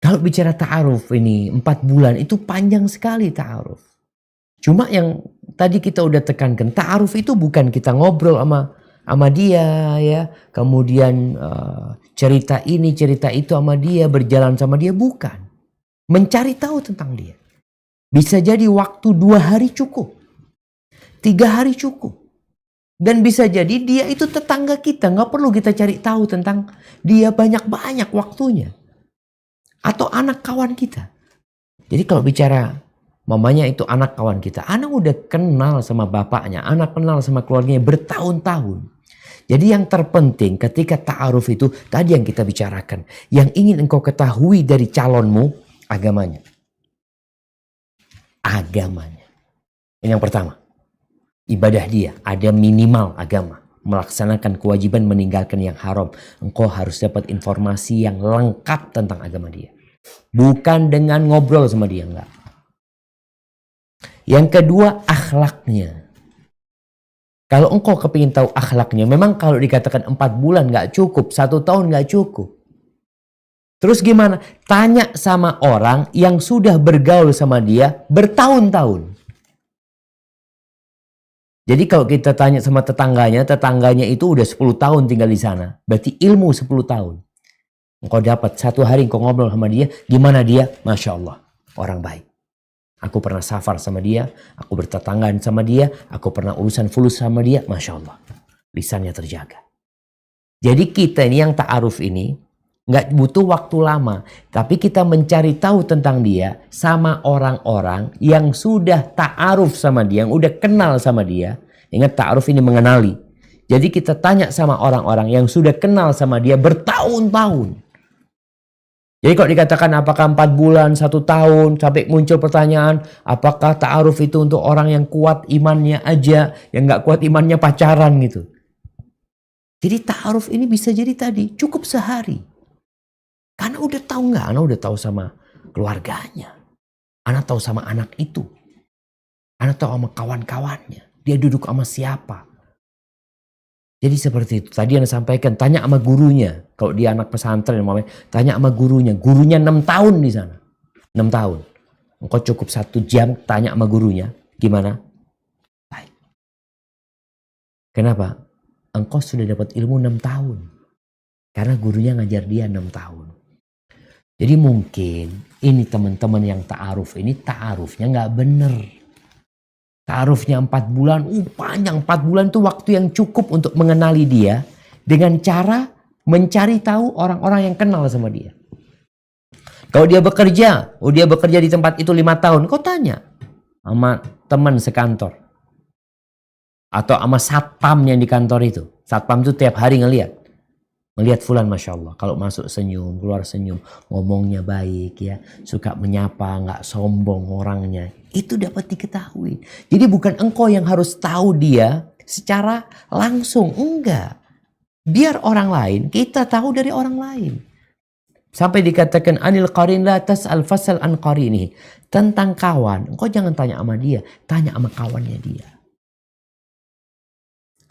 Kalau bicara ta'aruf ini 4 bulan itu panjang sekali ta'aruf. Cuma yang tadi kita udah tekankan, ta'aruf itu bukan kita ngobrol sama dia ya, kemudian cerita ini cerita itu sama dia, berjalan sama dia, bukan. Mencari tahu tentang dia. Bisa jadi waktu 2 hari cukup, 3 hari cukup. Dan bisa jadi dia itu tetangga kita, nggak perlu kita cari tahu tentang dia banyak-banyak waktunya. Atau anak kawan kita. Jadi kalau bicara mamanya itu anak kawan kita, anak udah kenal sama bapaknya, anak kenal sama keluarganya bertahun-tahun. Jadi yang terpenting ketika ta'aruf itu tadi yang kita bicarakan, yang ingin engkau ketahui dari calonmu, agamanya. Agamanya. Ini yang pertama. Ibadah dia, ada minimal agama. Melaksanakan kewajiban, meninggalkan yang haram. Engkau harus dapat informasi yang lengkap tentang agama dia. Bukan dengan ngobrol sama dia, enggak. Yang kedua, akhlaknya. Kalau engkau kepingin tahu akhlaknya, memang kalau dikatakan 4 bulan enggak cukup, 1 tahun enggak cukup. Terus gimana? Tanya sama orang yang sudah bergaul sama dia bertahun-tahun. Jadi kalau kita tanya sama tetangganya itu udah 10 tahun tinggal di sana. Berarti ilmu 10 tahun. Engkau dapat 1 hari engkau ngobrol sama dia. Gimana dia? Masya Allah. Orang baik. Aku pernah safar sama dia. Aku bertetanggaan sama dia. Aku pernah urusan fulus sama dia. Masya Allah. Lisannya terjaga. Jadi kita ini yang ta'aruf ini. Nggak butuh waktu lama. Tapi kita mencari tahu tentang dia. Sama orang-orang yang sudah ta'aruf sama dia. Yang udah kenal sama dia. Ingat ta'aruf ini mengenali. Jadi kita tanya sama orang-orang yang sudah kenal sama dia bertahun-tahun. Jadi kalau dikatakan apakah 4 bulan, 1 tahun, sampai muncul pertanyaan, apakah ta'aruf itu untuk orang yang kuat imannya aja, yang nggak kuat imannya pacaran gitu. Jadi ta'aruf ini bisa jadi tadi, cukup sehari. Karena udah tahu nggak, anak udah tahu sama keluarganya. Anak tahu sama anak itu. Anak tahu sama kawan-kawannya. Dia duduk sama siapa. Jadi seperti itu. Tadi Anda sampaikan, tanya sama gurunya. Kalau dia anak pesantren, tanya sama gurunya. Gurunya 6 tahun di sana. 6 tahun. Engkau cukup 1 jam tanya sama gurunya. Gimana? Baik. Kenapa? Engkau sudah dapat ilmu 6 tahun. Karena gurunya ngajar dia 6 tahun. Jadi mungkin ini teman-teman yang ta'aruf ini ta'arufnya nggak bener. Ta'arufnya 4 bulan, panjang 4 bulan itu waktu yang cukup untuk mengenali dia dengan cara mencari tahu orang-orang yang kenal sama dia. Kalau dia bekerja di tempat itu 5 tahun, kau tanya sama teman sekantor. Atau sama satpam yang di kantor itu. Satpam itu tiap hari ngelihat fulan Masya Allah. Kalau masuk senyum, keluar senyum. Ngomongnya baik ya. Suka menyapa, nggak sombong orangnya. Itu dapat diketahui. Jadi bukan engkau yang harus tahu dia secara langsung. Enggak. Biar orang lain, kita tahu dari orang lain. Sampai dikatakan anil qarin la tas'al fasal an qarini. Tentang kawan, engkau jangan tanya sama dia. Tanya sama kawannya dia.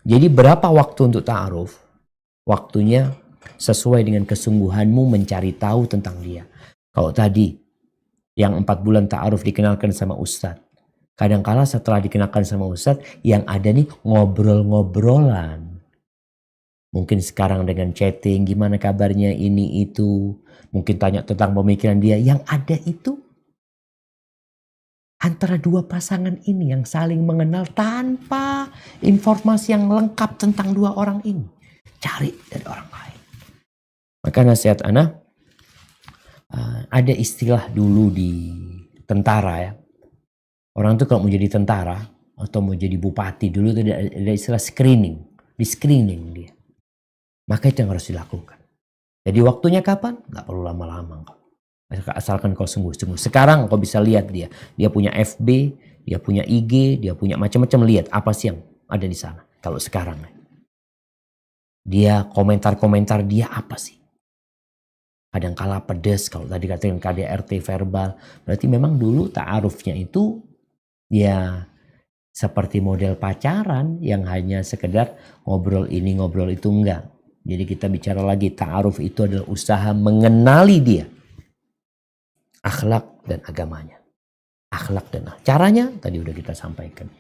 Jadi berapa waktu untuk ta'aruf? Waktunya sesuai dengan kesungguhanmu mencari tahu tentang dia. Kalau tadi yang 4 bulan ta'aruf dikenalkan sama ustadz. Kadangkala setelah dikenalkan sama ustadz yang ada nih ngobrol-ngobrolan. Mungkin sekarang dengan chatting gimana kabarnya ini itu. Mungkin tanya tentang pemikiran dia. Yang ada itu antara 2 pasangan ini yang saling mengenal tanpa informasi yang lengkap tentang 2 orang ini. Cari dari orang lain. Maka nasihat anak, ada istilah dulu di tentara ya. Orang tuh kalau mau jadi tentara atau mau jadi bupati dulu tuh ada istilah screening. Di screening dia. Maka itu yang harus dilakukan. Jadi waktunya kapan? Gak perlu lama-lama. Asalkan kau sungguh-sungguh. Sekarang kau bisa lihat dia. Dia punya FB, dia punya IG, dia punya macam-macam. Lihat apa sih yang ada di sana. Kalau sekarang. Dia komentar-komentar dia apa sih? Kadangkala pedes. Kalau tadi katakan KDRT verbal. Berarti memang dulu ta'arufnya itu ya seperti model pacaran. Yang hanya sekedar ngobrol ini ngobrol itu enggak. Jadi kita bicara lagi ta'aruf itu adalah usaha mengenali dia. Akhlak dan agamanya. Akhlak dan caranya tadi udah kita sampaikan.